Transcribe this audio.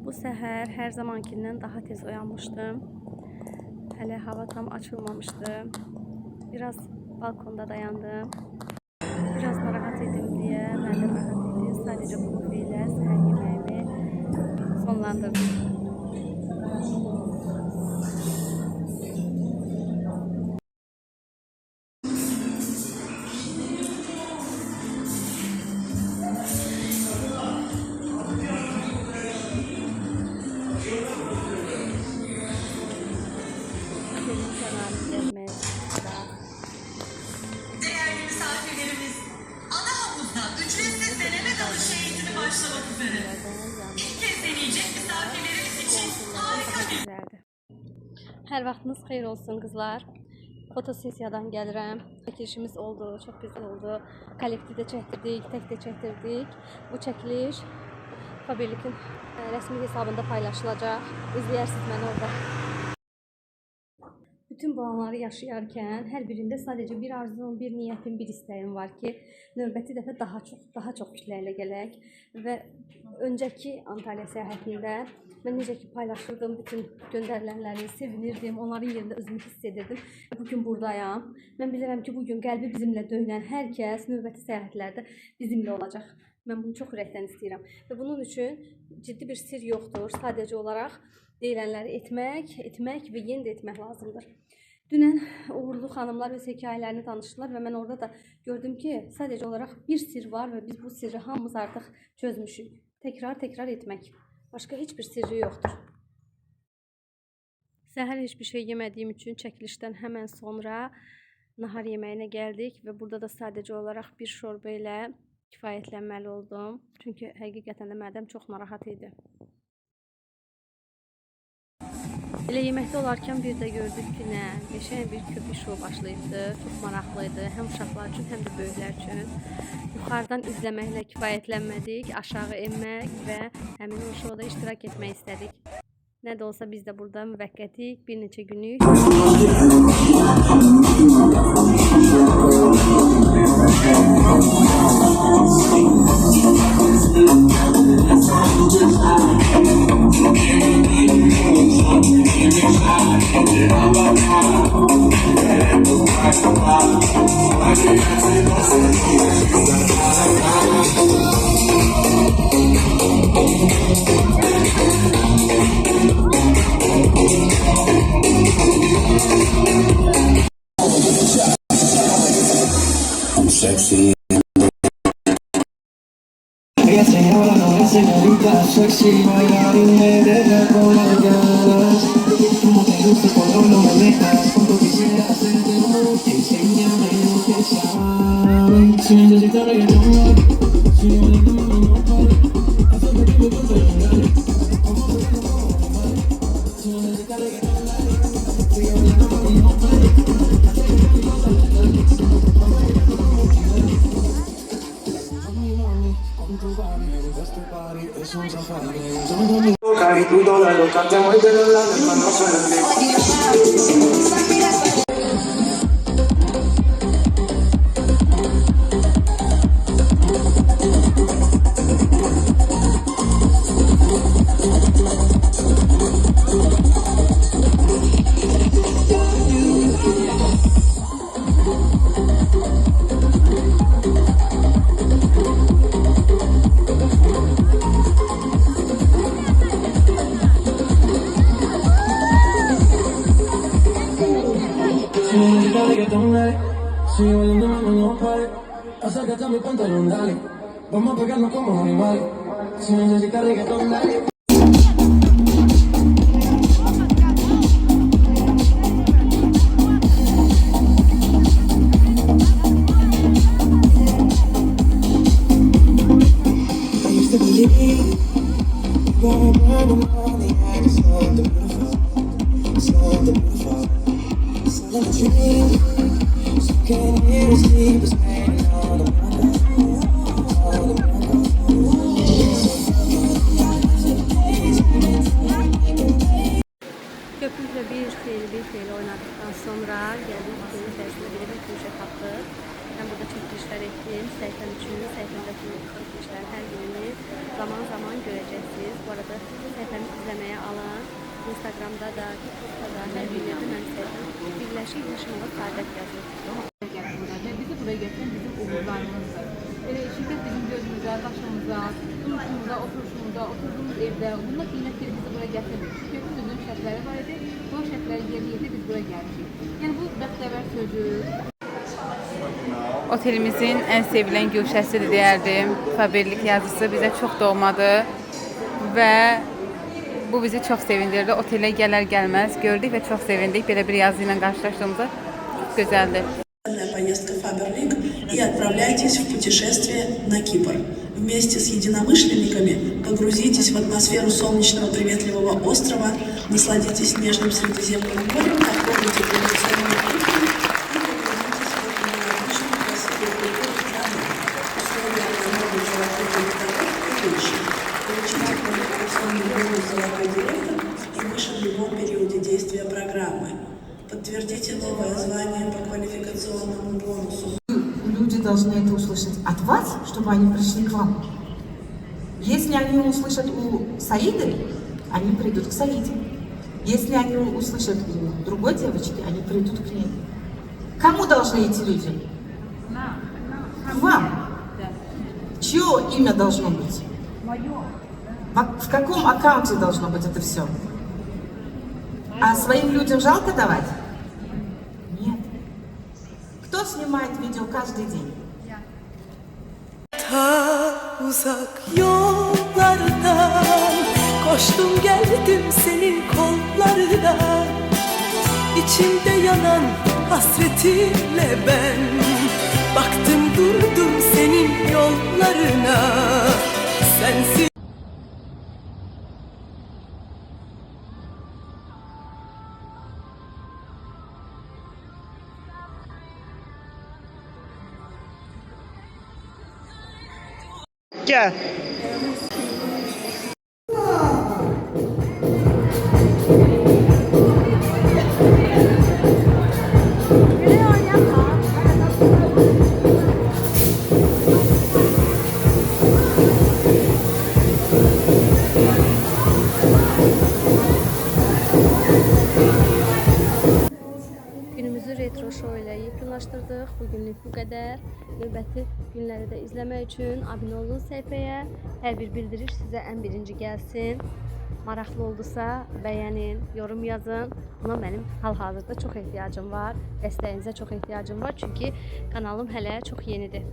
Bu səhər hər zamankindən daha tez oyanmışdım. Hələ hava tam açılmamışdı. Biraz balkonda dayandım. Biraz narahat idim deyə mən də rahat idim. Sadəcə kofe ilə səhər yeməyimi sonlandırdım. Değerli misafirlerimiz, ana havuzda ücretsiz deneme dalışı eğitimi başlamak üzere. İlk kez deneyecek misafirlerimiz için harika bir... Hər vaxtınız xeyir olsun qızlar. Fotosesiyadan gəlirəm. Çəkilişimiz oldu, çox güzel oldu. Kollektivdə çəkdirdik, tək də çəkdirdik. Bu çəkiliş Faberlikin rəsmi hesabında paylaşılacaq. İzləyirsiniz məni orada. Bütün bu anları yaşayarkən hər birində sadəcə bir arzum, bir niyyətim, bir istəyim var ki, növbəti dəfə daha çox kütlərlə gələk və öncəki Antalya səyahətində mən necə ki paylaşırdım bütün göndərilənləri, sevinirdim, onların yerində özümü hiss edirdim. Bugün buradayam. Mən bilirəm ki, bugün qəlbi bizimlə döyünən hər kəs növbəti səyahətlərdə bizimlə olacaq. Mən bunu çox ürəkdən istəyirəm və bunun üçün ciddi bir sir yoxdur. Sadəcə olaraq deyilənləri etmək və yenə də etmək lazımdır. Dünən uğurlu xanımlar öz hekayələrini danışdılar və mən orada da gördüm ki, sadəcə olaraq bir sir var və biz bu sirri hamımız artıq çözmüşük. Təkrar etmək. Başqa heç bir sirri yoxdur. Səhər heç bir şey yemədiyim üçün çəkilişdən həmən sonra nahar yeməyinə gəldik və burada da sadəcə olaraq bir şorba ilə kifayətlənməli oldum. Çünki həqiqətən də mədəm çox narahat idi. Elə yeməkdə olarkən bir də gördük ki, qəşəng bir köpük şou başlayıbdı. Çox maraqlıydı. Həm uşaqlar üçün, həm də böyüklər üçün. Yuxarıdan izləməklə kifayətlənmədik. Aşağı enmək və həmin o şouda iştirak etmək istədik. Nə də olsa biz də burada müvəqqətik bir neçə günlük. Sexy. Ella señora no es señorita sexy, bailar y me deja con las ganas. Como te gusta cuando no me dejas, cuando quisiera hacerte amor, enséñame lo que sabes. Si necesitas reggaetón, si no le tomo no pare, hazme que me corte los labios. Si necesitas reggaetón, si no le tomo no pare, hazme que me corte los labios. Y tú toda loca te muerde los labios cuando suena el beat. Sigue bailando, no pare. Acércate a mi pantalón, dale. Vamos a pegarnos como animales. Si necesitas reggaetón, dale. I used to believe you're burning on the edge, so beautiful, so the dream. Can't hear his sleep is raining on the Köpüklə bir xeyli oynadıktan sonra gəldik deniz dərsində bir də köşə tapdıq. Mən burada çəkilişlər etdim. Səhifəm üçün, səhifəmdəki çəkilişlərin hər birini zaman görəcəksiniz. Bu arada səhifəmin Instagramda da, TikTokda da, hər bir yerdə mən sevdim. Birləşik yaşamağa səadət yazır. Bizi buraya getiren bizim umutlarımızdır. Şirket bizim gözümüze, başımıza, duruşumuza, oturduğumuz evde, bununla kıymetleri bizi buraya getirdik. Şirketimizin şərtləri var idi, bu şərtləri yeri yetirdi, biz buraya geldik. Yani bu bəxtəvər sözü. Otelimizin en sevilen gülşəsidir deyərdim. Faberlik yazısı bizə çox doğmadır və bu bizi çox sevindirdi. Otelə gələr gəlməz gördük və çox sevindik. Belə bir yazı ilə qarşılaşdığımızda çox gözəldir. Поездка Faberlic и отправляйтесь в путешествие на Кипр. Вместе с единомышленниками погрузитесь в атмосферу солнечного приветливого острова, насладитесь нежным Средиземным морем, попробуйте традиционную кухню и погрузитесь в необычную красивую культуру страны. Условия для новых золотых директоров выше. Получите квалификационный бонус «Золотой директор» и выше в любом периоде действия программы. Подтвердите новое звание по квалификационному бонусу. Люди должны это услышать от вас, чтобы они пришли к вам. Если они услышат у Саиды, они придут к Саиде. Если они услышат у другой девочки, они придут к ней. Кому должны эти люди? К вам. Чье имя должно быть? В каком аккаунте должно быть это все? А своим людям жалко давать? Нет. Кто sнимает видео каждый день? Ta uzak yollardan koştum geldim senin kollarına. İçimde yanan hasretinle ben baktım durdum senin yollarına. Sensiz Gel. Günümüzü retro show ilə yekunlaşdırdıq. Bugünlük bu qədər. Növbəti günləri də izləmək üçün abunə olun səhifəyə. Hər bir bildiriş sizə ən birinci gəlsin. Maraqlı oldusa bəyənin, yorum yazın. Buna mənim hal-hazırda çox ehtiyacım var. Dəstəyinizə çox ehtiyacım var. Çünki kanalım hələ çox yenidir.